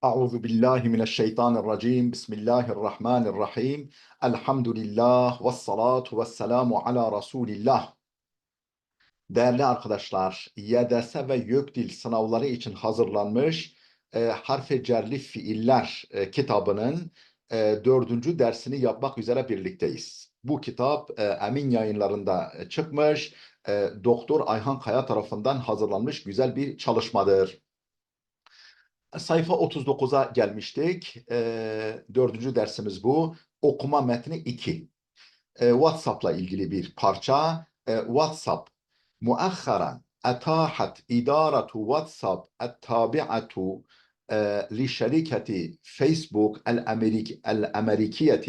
Euzu billahi mineşşeytanirracim. Bismillahirrahmanirrahim. Elhamdülillah ve salatu ve selamu ala Resulillah. Değerli arkadaşlar, YDS ve YÖKDİL sınavları için hazırlanmış harf cerli fiiller kitabının 4. dersini yapmak üzere birlikteyiz. Bu kitap Emin Yayınlarında çıkmış, Doktor Ayhan Kaya tarafından hazırlanmış güzel bir çalışmadır. Sayfa 39'a gelmiştik. 4. dersimiz bu. Okuma metni 2. WhatsApp'la ilgili bir parça. WhatsApp. Muakharen etahat idaratu WhatsApp ettabi'atu لشركة فيسبوك الأمريكية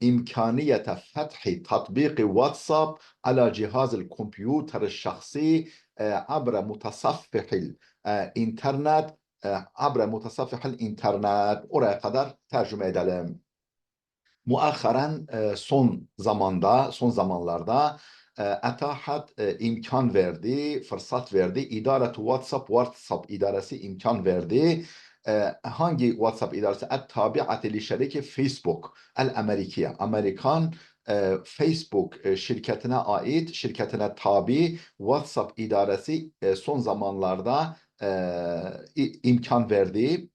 إمكانية فتح تطبيق واتساب على جهاز الكمبيوتر الشخصي عبر متصفح الإنترنت abre mutasafihal internet. Oraya kadar tercüme edelim. Muakharen son zamanlarda etahat imkan verdi, fırsat verdi. İdaretu WhatsApp idaresi imkan verdi. Hangi WhatsApp idaresi? Et-tabi'ati li şeriki Facebook el-Amerikiye. Amerikan Facebook şirketine tabi WhatsApp idaresi son zamanlarda imkan verdi.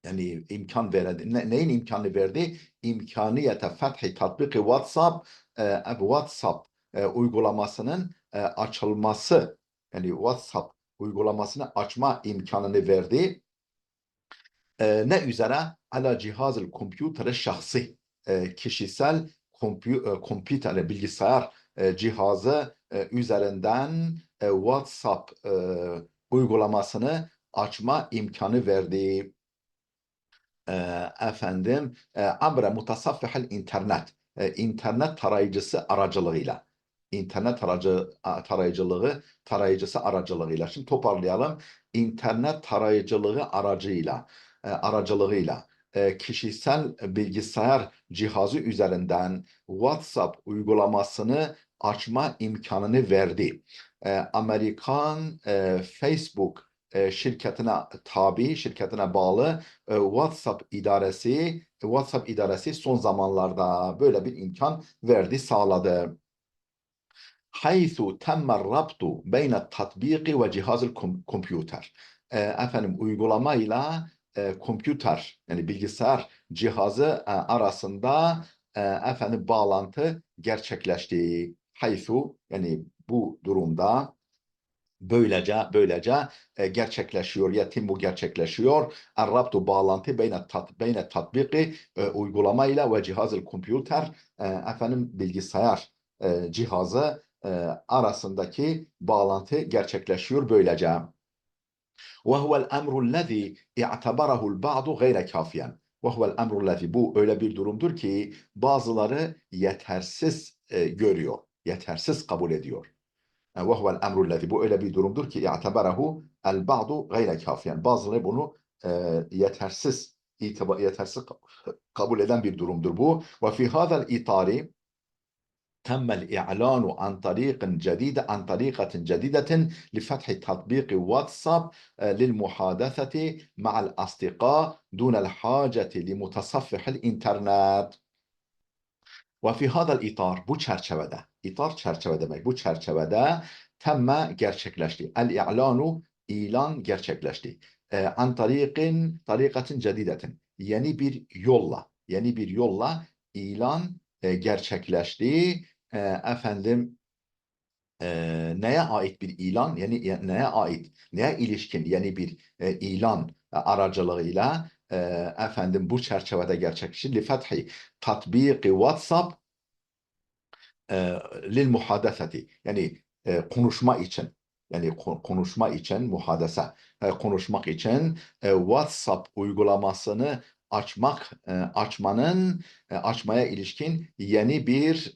Yani imkan verdi. Neyin imkanı verdi? İmkaniyete fethi tatbiki WhatsApp uygulamasının açılması, yani WhatsApp uygulamasını açma imkanını verdi. Ne üzere? Ala cihazıl kompüter şahsi, kişisel kompüter bilgisayar cihazı üzerinden WhatsApp uygulamasını açma imkanı verdi. Abre mutasaffihal internet, internet tarayıcısı aracılığıyla, tarayıcısı aracılığıyla. Şimdi toparlayalım. İnternet tarayıcılığı aracılığıyla kişisel bilgisayar cihazı üzerinden WhatsApp uygulamasını açma imkanını verdi. Amerikan Facebook şirketine bağlı WhatsApp idaresi son zamanlarda böyle bir imkan verdi, sağladı. Haythu temmer rabtu beyne tatbiki ve cihazıl kompüter. Uygulamayla kompüter, yani bilgisayar cihazı arasında bağlantı gerçekleşti. Haythu, yani bu durumda böylece gerçekleşiyor. Bu gerçekleşiyor. Er-rabtu bağlantı beyne tatbiki uygulamayla ve cihazıl kompüter bilgisayar cihazı arasındaki bağlantı gerçekleşiyor böylece. وَهُوَ الْأَمْرُ الَّذ۪ي اِعْتَبَرَهُ الْبَعْضُ غَيْرَ كَافِيًا. وَهُوَ الْأَمْرُ الَّذ۪ي, bu öyle bir durumdur ki bazıları yetersiz görüyor, yetersiz kabul ediyor. وَهُوَ الْأَمْرُ الَّذ۪ي, bu öyle bir durumdur ki اِعْتَبَرَهُ الْبَعْضُ غَيْرَ كَافِيًا. Bazıları bunu yetersiz kabul eden bir durumdur bu. وَفِي هَذَا الْاِطَارِ تم الإعلان عن طريقة جديدة لفتح تطبيق واتساب للمحادثة مع الأصدقاء دون الحاجة لمتصفح الإنترنت. وفي هذا الإطار, bu çerçevede, itar çerçeve demek, bu çerçevede temme gerçekleşti. El-i'lanu, ilan gerçekleşti. An tarikatin cedidetin, yeni bir yolla ilan gerçekleşti. Neye ait bir ilan, yani neye ilişkin yeni bir ilan aracılığıyla bu çerçevede gerçekleşti. Li fethi tatbiki WhatsApp lil muhadeseti, yani konuşmak için WhatsApp uygulamasını açmaya ilişkin yeni bir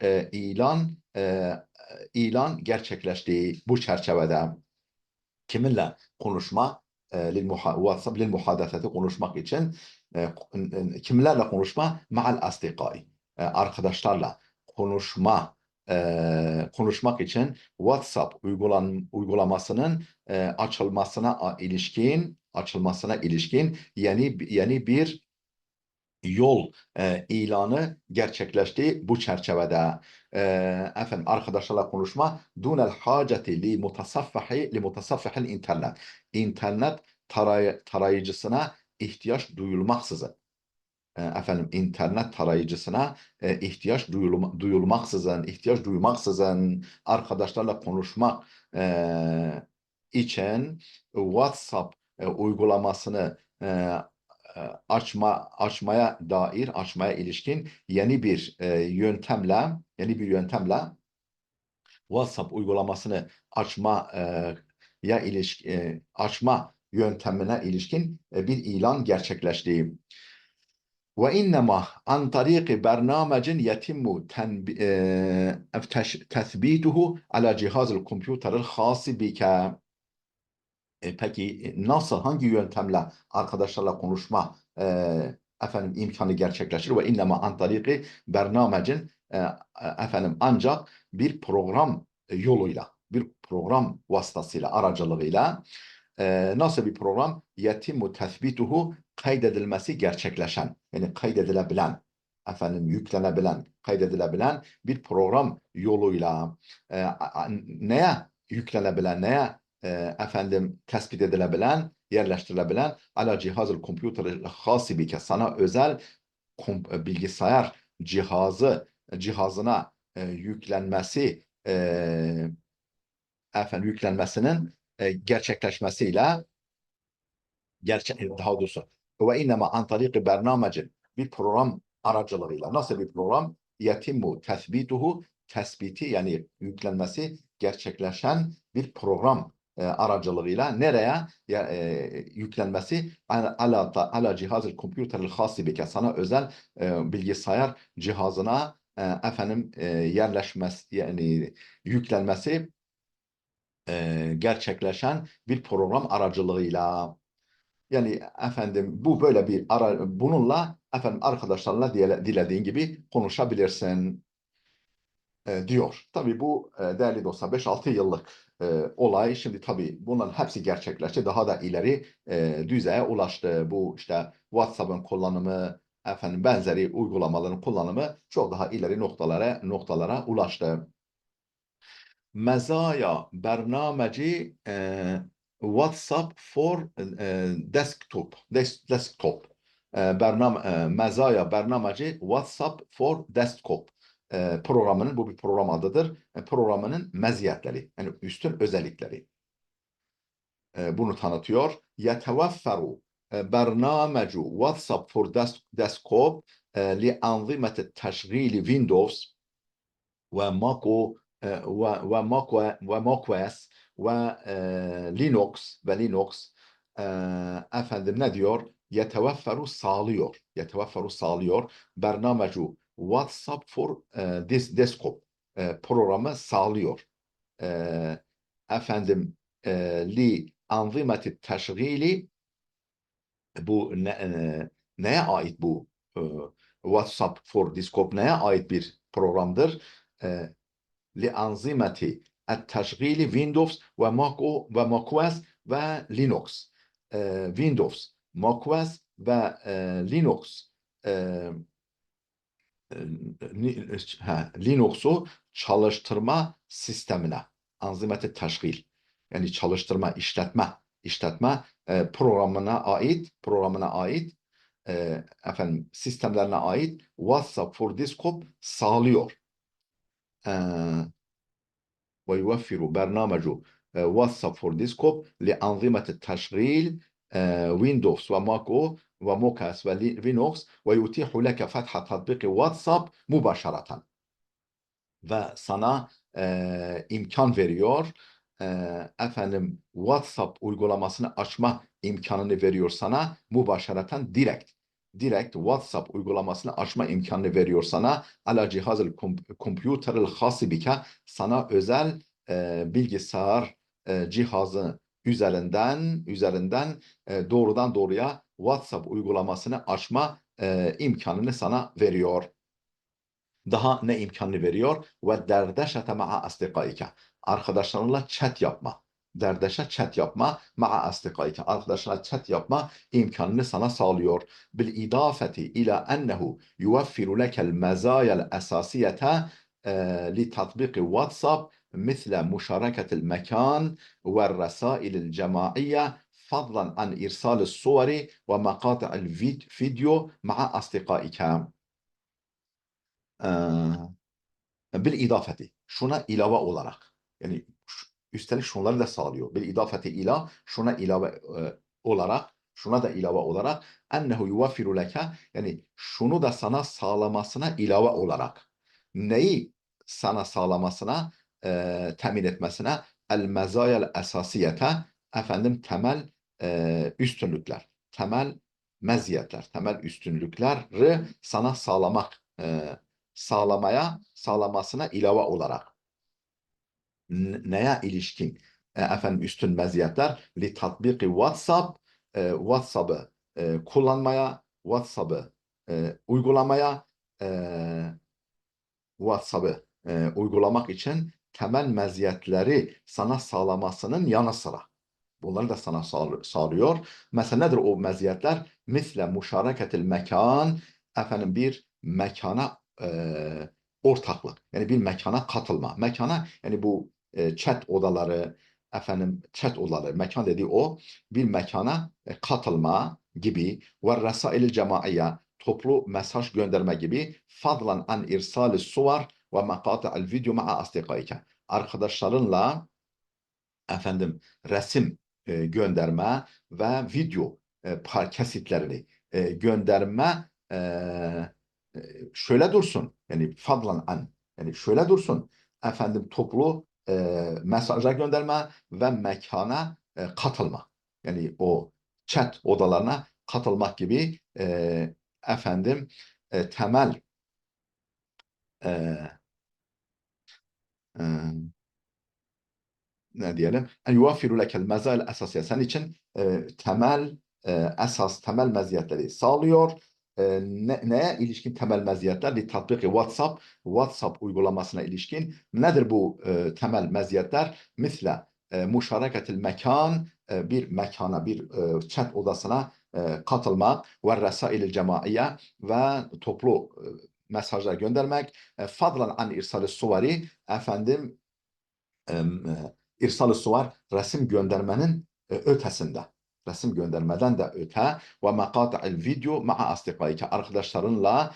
ilan gerçekleşti bu çerçevede. Kiminle konuşma? WhatsApp lil muhadeseti, konuşmak için. Kimlerle konuşma? Ma'al asdikai, arkadaşlarla konuşmak için WhatsApp uygulamasının açılmasına ilişkin açılmasına ilişkin yeni bir yol ilanı gerçekleşti bu çerçevede. Efendim arkadaşlarla konuşma dunel haceti li mutasaffihil internet. İnternet tarayıcısına ihtiyaç duyulmaksızın. Efendim internet tarayıcısına ihtiyaç duymaksızın arkadaşlarla konuşmak için WhatsApp uygulamasını açmaya ilişkin yeni bir yöntemle WhatsApp uygulamasını açma yöntemine ilişkin bir ilan gerçekleşti. وإنما عن طريق برنامج يتم تثبيته على جهاز الكمبيوتر الخاص بك. Peki hangi yöntemle arkadaşlarla konuşma imkanı gerçekleşir? Ve innema an tariki bernamecin ancak bir program yoluyla, bir program vasıtasıyla, aracılığıyla nasıl bir program? Yetimu tethbituhu kaydedilmesi gerçekleşen, yani kaydedilebilen bir program yoluyla neye yüklenebilen, tespit edilebilen, yerleştirilebilen ala cihazıl kompüter hasibike sana özel bilgisayar cihazına yüklenmesinin gerçekleşmesiyle daha doğrusu ve innema an tariki bernamecin bir program aracılığıyla nasıl bir program? Yetimmu tespituhu tespiti yani yüklenmesi gerçekleşen bir program aracılığıyla nereye yüklenmesi ala cihazı kompüteril hası bike sana özel bilgisayar cihazına yerleşmesi yani yüklenmesi gerçekleşen bir program aracılığıyla. Yani bu böyle bununla arkadaşlarla dilediğin gibi konuşabilirsin diyor. Tabii bu değerli dostlar 5-6 yıllık olay. Şimdi tabii bunların hepsi gerçekleşti. Daha da ileri düzeye ulaştı. Bu işte WhatsApp'ın kullanımı, benzeri uygulamaların kullanımı çok daha ileri noktalara ulaştı. Mezaya bernameci WhatsApp for desktop. Mezaya bernameci WhatsApp for desktop programının bu bir program adıdır. Programının meziyetleri yani üstün özellikleri bunu tanıtıyor. Yetevefferu bernamecu WhatsApp for desktop li anzimeti teşgili Windows ve macOS ve Linux ne diyor? Yetevefferu sağlıyor. Bernamecu WhatsApp for desktop programı sağlıyor. Li anzimeti teşgili bu neye ait bu WhatsApp for desktop neye ait bir programdır? Li anzimeti teşgili Windows ve macOS ve Linux. Windows, macOS ve Linux Linux'u çalıştırma sistemine anzimeti teşgil yani çalıştırma işletme programına ait sistemlerine ait WhatsApp for Desktop sağlıyor. Ve yuveffiru bernamecu WhatsApp for Desktop li anzimeti teşgil Windows ve macOS ve Linux ve yutihu leke fetha tatbiki WhatsApp mübaşereten ve sana imkan veriyor WhatsApp uygulamasını açma imkanını veriyor sana mübaşereten direkt WhatsApp uygulamasını açma imkanını veriyor sana ala cihazıl kompüteril hasibike sana özel bilgisayar cihazı üzerinden doğrudan doğruya WhatsApp uygulamasını açma imkanını sana veriyor. Daha ne imkanını veriyor? Ve derdeşete ma'a asdikaike. Arkadaşlarınla chat yapma. Derdeşe chat yapma, ma'a astikayke, arkadaşlarla chat yapma imkanını sana sağlıyor. Bil idafeti ila ennehu yuveffiru lekel mezayel esasiyete li tatbiki WhatsApp مثل مشاركة المكان والرسائل الجماعية فضلا عن إرسال الصور ومقاطع الفيديو مع أصدقائك. Bil idafeti. Şuna ilave olarak. Yani üstelik şunları da sağlıyor. Bil idafeti ila şuna ilave olarak, şuna da ilave olarak ennehu yuvaffiru leke, yani şunu da sana sağlamasına ilave olarak. Neyi sana sağlamasına, temin etmesine? El mezayel esasiyete, efendim temel üstünlükler, temel meziyetler, temel üstünlükleri sana sağlamak, sağlamasına ilave olarak. Neye ilişkin? Efendim üstün meziyetler li tatbiki WhatsApp, WhatsApp'ı kullanmaya, WhatsApp'ı uygulamaya, e, WhatsApp'ı uygulamak için temel meziyetleri sana sağlamasının yanı sıra bunları da sana sağlıyor. Mesela nedir o meziyetler? Misle muşareketil mekan, efendim bir mekana ortaklık. Yani bir mekana katılma. Mekana, yani bu chat odaları, efendim chat odaları, mekan dediği o, bir mekana katılma gibi ve resail cemaiye, toplu mesaj gönderme gibi fadlan an irsali suvar ve makati'al video ma'a asdikaike. Arkadaşlarınla efendim resim gönderme ve video kesitlerini gönderme şöyle dursun, yani fadlan an, yani şöyle dursun, efendim toplu mesaja gönderme ve mekana katılma, yani o chat odalarına katılmak gibi efendim temel e, e, ne diyelim? En yuvaffiru lekel mezail esasiye. Senin için temel temel meziyetleri sağlıyor. Neye ilişkin temel meziyetler? Bir tatbiki WhatsApp, WhatsApp uygulamasına ilişkin. Nedir bu temel meziyetler? Misle muşareketil mekan, bir mekana, bir chat odasına katılmak ve resail cemaiye ve toplu mesajlar göndermek. Fadlan an irsali suvari, efendim irsal-ı suvar, resim göndermenin ötesinde. Resim göndermeden de öte ve mekata'il video ma'a asdikaike, arkadaşlarınla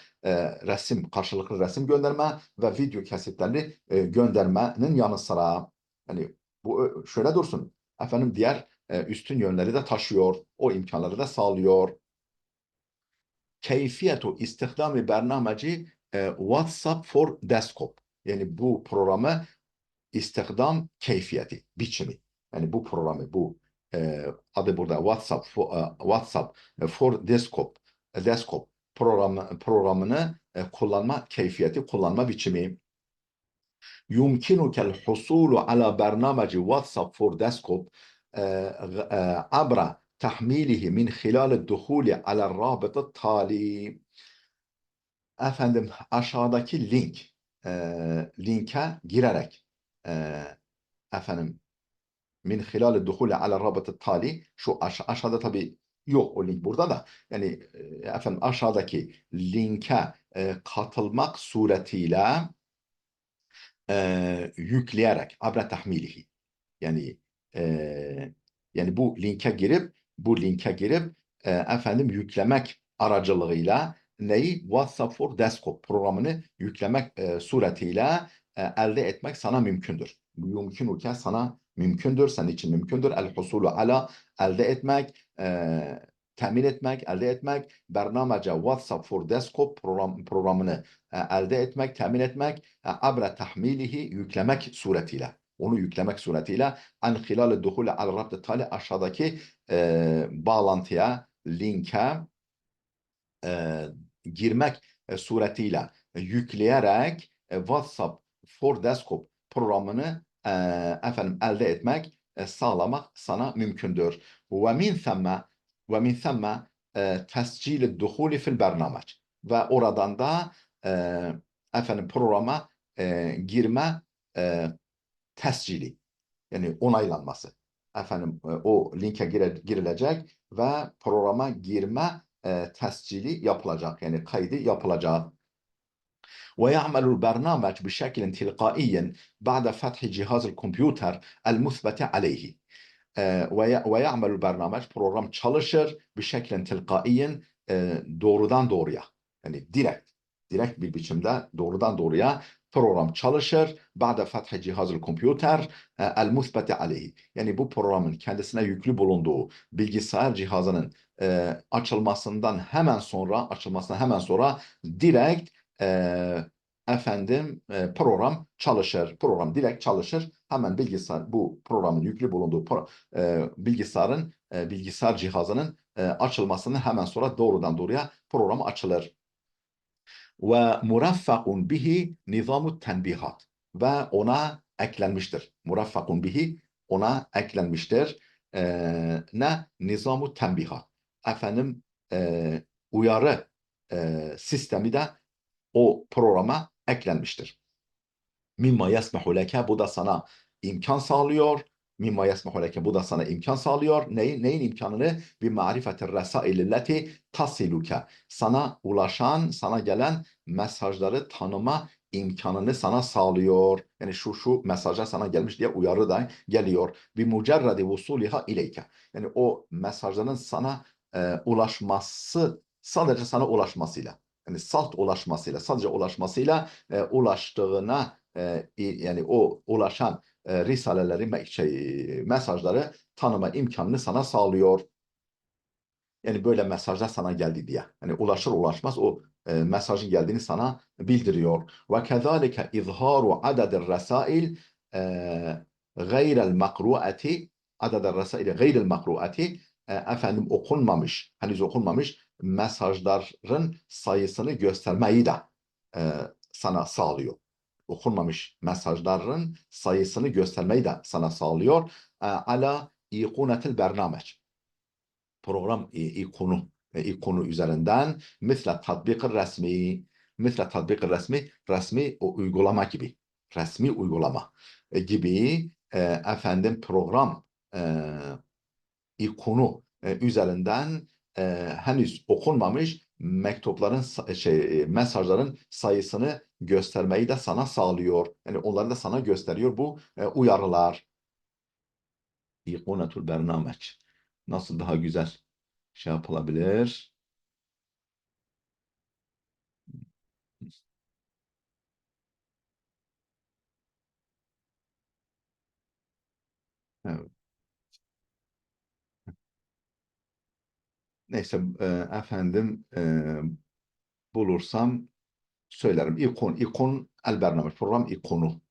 karşılıklı resim gönderme ve video kesitlerini göndermenin yanı sıra, yani bu şöyle dursun, efendim diğer üstün yönleri de taşıyor, o imkanları da sağlıyor. Keyfiyetu istihdami bernameci WhatsApp for Desktop, yani bu programı istihdam keyfiyeti, biçimi. Yani bu programı, bu adı burada WhatsApp for Desktop programını kullanma keyfiyeti, kullanma biçimi. Yumkinukel husulu ala bernameci WhatsApp for Desktop abra tahmilihi min hilal duhuli ala rabıtı tali. Efendim aşağıdaki linke girerek efendim min hilal duhule ala rabıtı tali, şu aşağıda tabi yok o link burada da, yani efendim aşağıdaki linke katılmak suretiyle yükleyerek abra tahmilihi, yani yani bu linke girip efendim yüklemek aracılığıyla neyi? WhatsApp for Desktop programını yüklemek suretiyle elde etmek sana mümkündür. Bu mümkün sana mümkündür, senin için mümkündür. El husulu ala, elde etmek, temin etmek, elde etmek. Bernamece WhatsApp for Desktop programını elde etmek, temin etmek. Abra tahmilihi, yüklemek suretiyle. Onu yüklemek suretiyle an hilal duhul al rabd tali, aşağıdaki bağlantıya, linke e, girmek suretiyle yükleyerek WhatsApp for Desktop programını efendim elde etmek, sağlamak sana mümkündür. Ve min themme tescil duhuli fil bernameç, ve oradan da e, efendim programa girme tescili, yani onaylanması. o linke girilecek ve programa girme tescili yapılacak. Yani kaydı yapılacak. ويعمل البرنامج بشكل تلقائي بعد فتح جهاز الكمبيوتر المثبت عليه. ويعمل البرنامج program çalışır بشكل تلقائي doğrudan doğruya. Yani direkt bir biçimde doğrudan doğruya program çalışır. بعد فتح جهاز الكمبيوتر المثبت عليه. Yani bu programın kendisine yüklü bulunduğu bilgisayar cihazının açılmasından hemen sonra direkt program çalışır. Program direkt çalışır. Hemen bu programın yüklü bulunduğu bilgisayar cihazının açılmasının hemen sonra doğrudan doğruya program açılır. Ve muraffakun bihi nizamu tenbihat. Ve ona eklenmiştir. Muraffakun bihi ona eklenmiştir. Ne? Nizamu tenbihat. Uyarı sistemi de o programa eklenmiştir. Mimma yesmehu leke, bu da sana imkan sağlıyor. Mimma yesmehu leke, bu da sana imkan sağlıyor. Neyin imkanını? Bi marifetir resaililleti tasiluke. Sana gelen mesajları tanıma imkanını sana sağlıyor. Yani şu mesajlar sana gelmiş diye uyarı da geliyor. Bi mucerredi vusuliha ileyke. Yani o mesajların sana sadece sana ulaşmasıyla. Yani sadece ulaşmasıyla ulaştığına yani o ulaşan risaleleri, mesajları tanıma imkanını sana sağlıyor. Yani böyle mesajlar sana geldi diye. Yani ulaşır ulaşmaz o mesajın geldiğini sana bildiriyor. Ve kezalike izharu adedir resail gayrel makruati, adedir resail gayrel makruati, henüz okunmamış mesajların sayısını göstermeyi de sana sağlıyor. Okunmamış mesajların sayısını göstermeyi de sana sağlıyor. Ala ikunetil bernameç. Program ikonu üzerinden resmi o uygulama gibi. Resmi uygulama gibi program ikonu üzerinden henüz okunmamış mesajların sayısını göstermeyi de sana sağlıyor. Yani onları da sana gösteriyor bu uyarılar. İkonetul bernameç. Nasıl daha güzel yapılabilir? Evet. Neyse bulursam söylerim. İkon el bernameç. Program ikonu.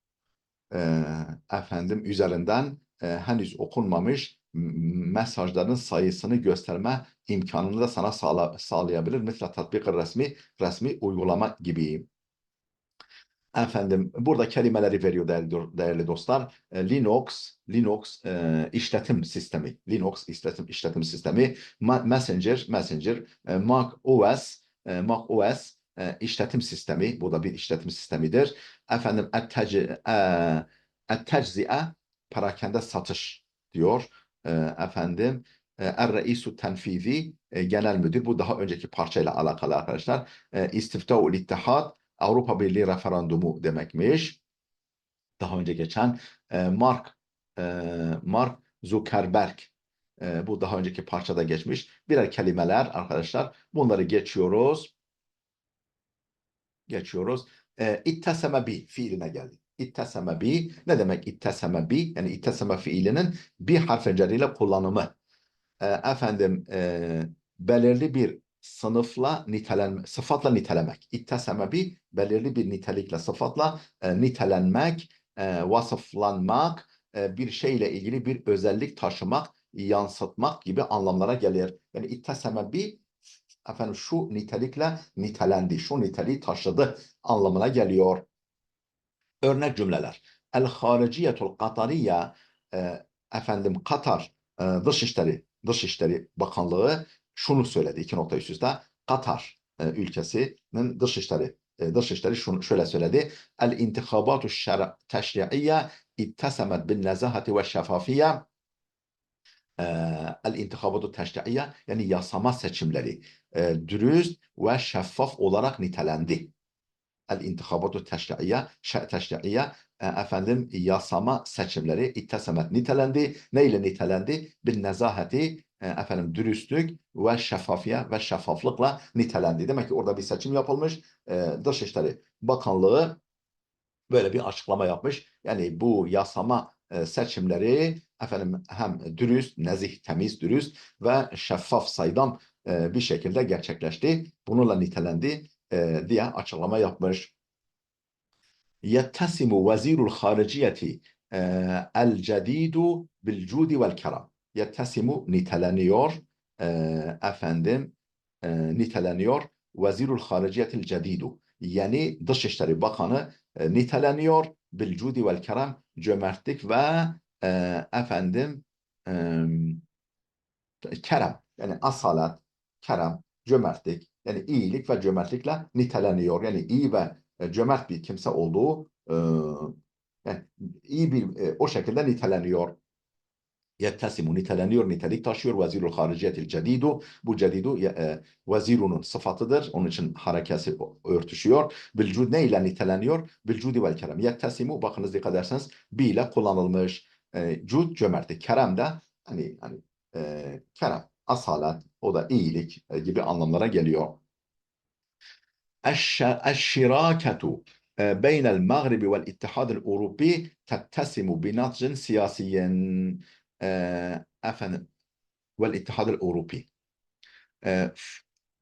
Üzerinden henüz okunmamış mesajların sayısını gösterme imkanını da sana sağlayabilir. Mesela resmi uygulama gibi. Burada kelimeleri veriyor değerli dostlar. Linux işletim sistemi, Messenger, Mac OS işletim sistemi. Bu da bir işletim sistemidir. Et-teczi'e, perakende satış diyor. E, efendim, Er-Reisu Tenfizi, genel müdür. Bu daha önceki parçayla alakalı arkadaşlar. İstifta'ul İttihat, Avrupa Birliği referandumu demekmiş. Daha önce geçen Mark Zuckerberg, bu daha önceki parçada geçmiş. Birer kelimeler arkadaşlar. Bunları geçiyoruz. İtteseme bi fiiline geldi. İtteseme bi ne demek itteseme bi? Yani itteseme fiilinin bir harf ceriyle kullanımı. Belirli bir sıfatla nitelemek. İtteseme bi belirli bir nitelikle, sıfatla nitelenmek, vasıflanmak, bir şeyle ilgili bir özellik taşımak, yansıtmak gibi anlamlara gelir. Yani itteseme bi şu nitelikle nitelendi, şu niteliği taşıdı anlamına geliyor. Örnek cümleler. El-Hariciyetul Katariye, Katar Dışişleri Bakanlığı şunu söyledi. İki nokta üst üste. Katar ülkesinin dışişleri şöyle söyledi. El-intihabatu teşri'iyye ittesemet bin nezahati ve şeffafiyye el-intikhabatu teşri'iyye yani yasama seçimleri dürüst ve şeffaf olarak nitelendi. El-intikhabatu teşri'iyye efendim yasama seçimleri ittesemet nitelendi. Neyle nitelendi? Bin nezaheti efendim dürüstlük ve şeffafiye ve şeffaflıkla nitelendi. Demek ki orada bir seçim yapılmış. Dışişleri Bakanlığı böyle bir açıklama yapmış. Yani bu yasama seçimleri efendim hem dürüst, nezih, temiz, dürüst ve şeffaf, saydam bir şekilde gerçekleşti. Bununla nitelendi diye açıklama yapmış. Yettesimu vezirul hariciyeti el cedidu bil cudi vel keram. Yettesimu niteleniyor efendim niteleniyor vezirul hariciyetil cedidu. Yani Dışişleri Bakanı niteleniyor bil cudi vel keram cömertlik ve efendim e, kerem yani asalet, kerem, cömertlik yani iyilik ve cömertlikle niteleniyor. Yani iyi ve cömert bir kimse olduğu yani iyi bir o şekilde niteleniyor. Yettesimu niteleniyor, nitelik taşıyor. Vezirul hariciyetil cedidu. Bu cedidu vezirunun sıfatıdır. Onun için harekesi örtüşüyor. Bilcud ne ile niteleniyor? Bilcudi vel kerem. Yettesimu bakınız dikkat ederseniz bi ile kullanılmış. Cud cömertlik. Kerem de hani kerem, asalet, o da iyilik gibi anlamlara geliyor. الشراكة بين المغرب والاتحاد الأوروبي تتسم بنضج سياسي efendim والاتحاد الأوروبي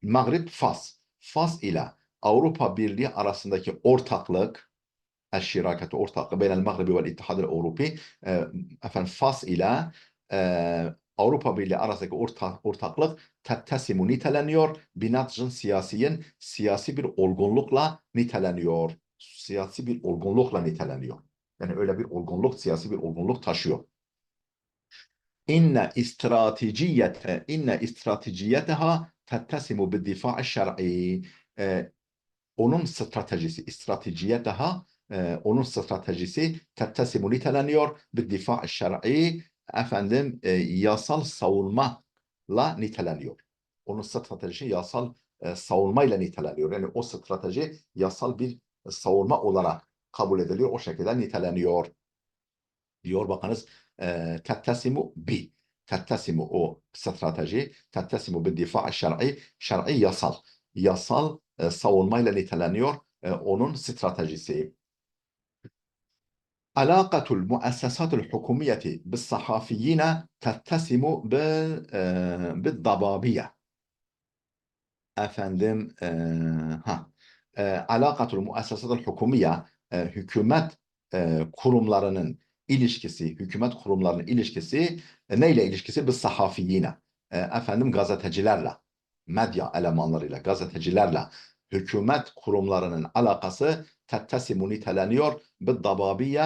Mağrib Fas. Fas ile Avrupa Birliği arasındaki ortaklık الشراكة ortaklığı بين المغرب والاتحاد الأوروبي efendim Fas ile Avrupa Birliği arasındaki ortaklık tettesimu niteleniyor. Binatjın siyasiyin siyasi bir olgunlukla niteleniyor. Siyasi bir olgunlukla niteleniyor. Yani öyle bir olgunluk, siyasi bir olgunluk taşıyor. İnne istratijiyeteha tettesimu bid-difa' şer'i. Onun stratejisi tettesimu niteleniyor bid-difa' şer'i efendim yasal savunmayla niteleniyor. Onun stratejisi yasal savunmayla niteleniyor. Yani o strateji yasal bir savunma olarak kabul ediliyor. O şekilde niteleniyor. Diyor bakınız tettesimu bi. Tettesimu o strateji. Tettesimu bi difa şer'i. Şer'i yasal. Yasal savunmayla niteleniyor. Onun stratejisi. Alakatul muassasatul hukumiyeti bis sahafiyine tettesimu bil dababiye. Efendim alakatul muassasatul hukumiye hükümet kurumlarının ilişkisi, hükümet kurumlarının ilişkisi neyle ilişkisi? Biz sahafiyine, efendim gazetecilerle, medya elemanlarıyla, gazetecilerle hükümet kurumlarının alakası tettesimu niteleniyor. Bir dababiye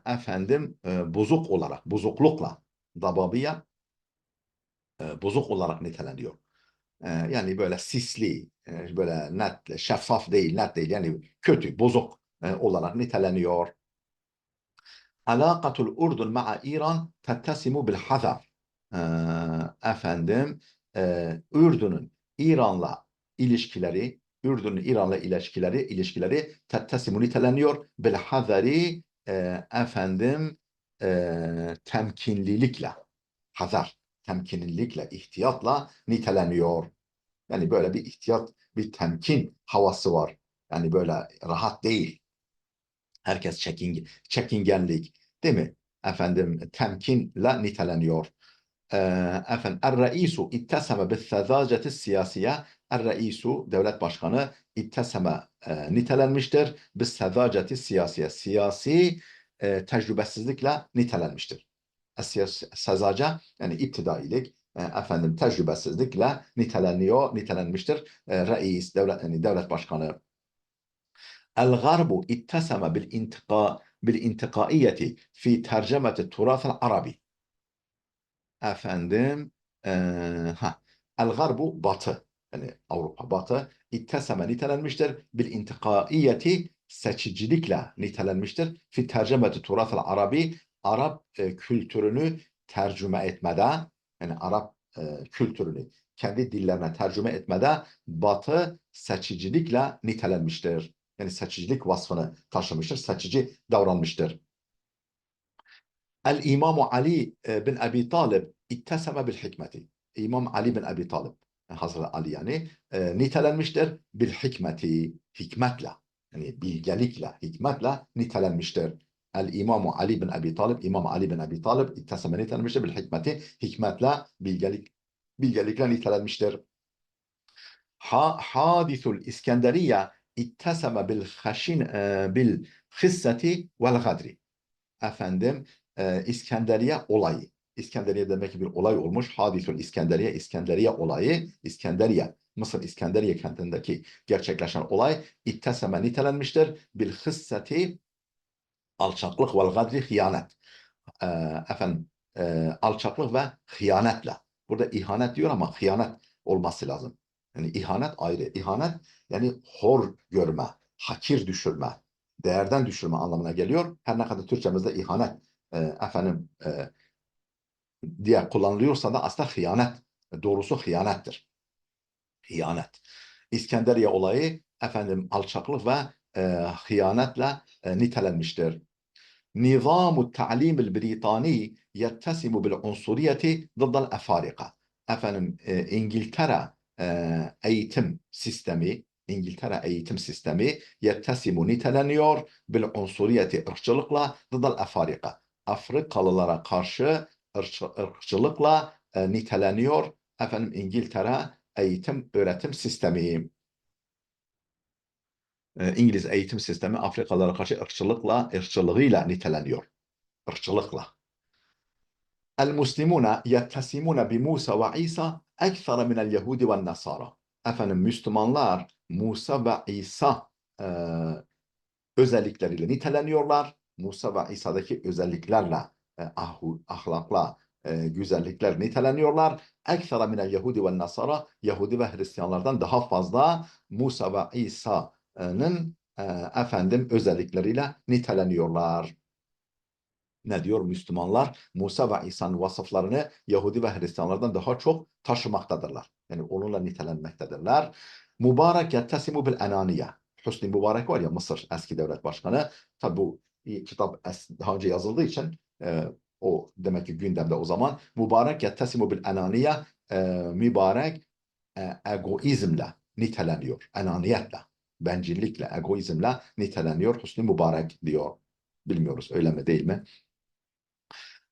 efendim bozuk olarak, bozuklukla, dababiye bozuk olarak niteleniyor. Yani böyle sisli, böyle net, şeffaf değil, net değil. Yani kötü, bozuk olarak niteleniyor. Alakatul Urdun ma'a İran tettesimu bil hazar. Efendim, Ürdün'ün İran'la ilişkileri tettesimu niteleniyor bil hazari efendim temkinlilikle, hazar, temkinlilikle, ihtiyatla niteleniyor. Yani böyle bir ihtiyat, bir temkin havası var. Yani böyle rahat değil. Herkes çekingenlik, değil mi? Efendim temkinle niteleniyor. Efendim er-reisu itteseme bis-sezâceti siyasiye. Er-reisu devlet başkanı itteseme nitelenmiştir. Bis-sezâceti siyasiye. Siyasi tecrübesizlikle nitelenmiştir. Sezace yani iptidailik efendim tecrübesizlikle nitelenmiştir. Reis devlet yani devlet başkanı. El-Garbu itteseme bil-intikaiyyeti fi tercemeti turasal arabi. Efendim e, El-Garbu batı yani Avrupa batı itteseme nitelenmiştir. Bil-intikaiyyeti seçicilikle nitelenmiştir. Fi tercemeti turasal arabi Arap kültürünü tercüme etmede yani Arap kültürünü kendi dillerine tercüme etmede Batı seçicilikle nitelenmiştir. Yani seçicilik vasfını taşımıştır, seçici davranmıştır. El-İmamu Ali bin Abi Talib itteseme bil hikmeti. İmam Ali bin Abi Talib, Hazreti Ali yani nitelenmiştir bil hikmeti, hikmetle. Yani bilgelikle, hikmetle nitelenmiştir. El-İmamu Ali bin Abi Talib, İmam Ali bin Abi Talib itteseme nitelenmiştir bil hikmeti, hikmetle, bilgelikle nitelenmiştir. Hadisul İskenderiye itteseme bil hisseti vel gadri. Efendim İskenderiye olayı. İskenderiye demek ki bir olay olmuş. Hadisül İskenderiye, İskenderiye olayı, İskenderiye, Mısır İskenderiye kentindeki gerçekleşen olay itteseme nitelenmiştir. Bil hısseti alçaklık vel gadri hıyanet. E, efendim alçaklık ve hıyanetle. Burada ihanet diyor ama hıyanet olması lazım. Yani ihanet ayrı. İhanet yani hor görme, hakir düşürme, değerden düşürme anlamına geliyor. Her ne kadar Türkçemizde ihanet diye kullanılıyorsa da aslında hıyanet. Doğrusu hıyanettir. Hıyanet. İskenderiye olayı alçaklık ve hıyanetle nitelenmiştir. Nizamu ta'limil Britani yettesimu bil unsuriyeti dıddal efarika. İngiltere eğitim sistemi yettesimu niteleniyor bil unsuriyeti ırkçılıkla dıddal efarika. Afrikalılara karşı ırkçılıkla niteleniyor. İngiltere eğitim öğretim sistemi. İngiliz eğitim sistemi Afrikalılara karşı ırkçılığıyla niteleniyor. Irkçılıkla. El-Muslimuna yettesimuna bi Musa ve İsa ekthara minel Yahudi ve Nasara. Müslümanlar Musa ve İsa e, özellikleriyle niteleniyorlar. Musa ve İsa'daki özelliklerle, ahlakla, güzellikler niteleniyorlar. Ekthara minel Yahudi ve Nasara. Yahudi ve Hristiyanlardan daha fazla Musa ve İsa'nın özellikleriyle niteleniyorlar. Ne diyor Müslümanlar? Musa ve İsa'nın vasıflarını Yahudi ve Hristiyanlardan daha çok taşımaktadırlar. Yani onunla nitelenmektedirler. Mübarek yettesimu bil enaniye. Hüsnü Mübarek var ya, Mısır eski devlet başkanı. Tabi bu kitap daha önce yazıldığı için o demek ki gündemde o zaman. Mübarek yettesimu bil enaniye, mübarek egoizmle niteleniyor. Enaniyetle, bencillikle, egoizmle niteleniyor. Hüsnü Mübarek diyor. Bilmiyoruz öyle mi değil mi?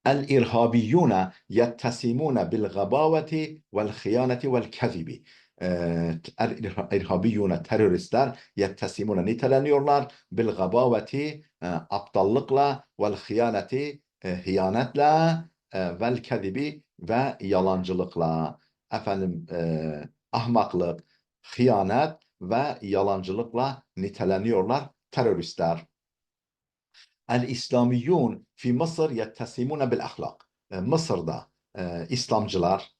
El-irhabiyyûne yettesimûne bil-gabâveti vel-hıyâneti vel-kezibi. El-irhabiyyûne teröristler yettesimûne niteleniyorlar bil-gabâveti aptallıkla vel-hıyâneti hıyanetle vel-kezibi ve yalancılıkla. Ahmaklık, hıyanet ve yalancılıkla niteleniyorlar teröristler. El-İslamiyyun fi Mısır yettesimune bil ahlak. Mısır'da İslamcılar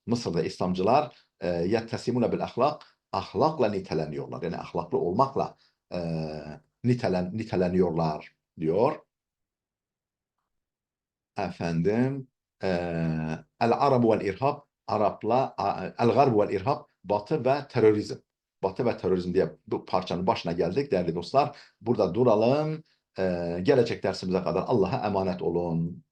yettesimune bil ahlak, ahlakla niteleniyorlar. Yani ahlaklı olmakla e, niteleniyorlar diyor. E, El-Arabu vel-İrhab, El-Garb vel-İrhab, Batı ve terörizm. Batı ve terörizm diye bu parçanın başına geldik değerli dostlar. Burada duralım. Gelecek dersimize kadar Allah'a emanet olun.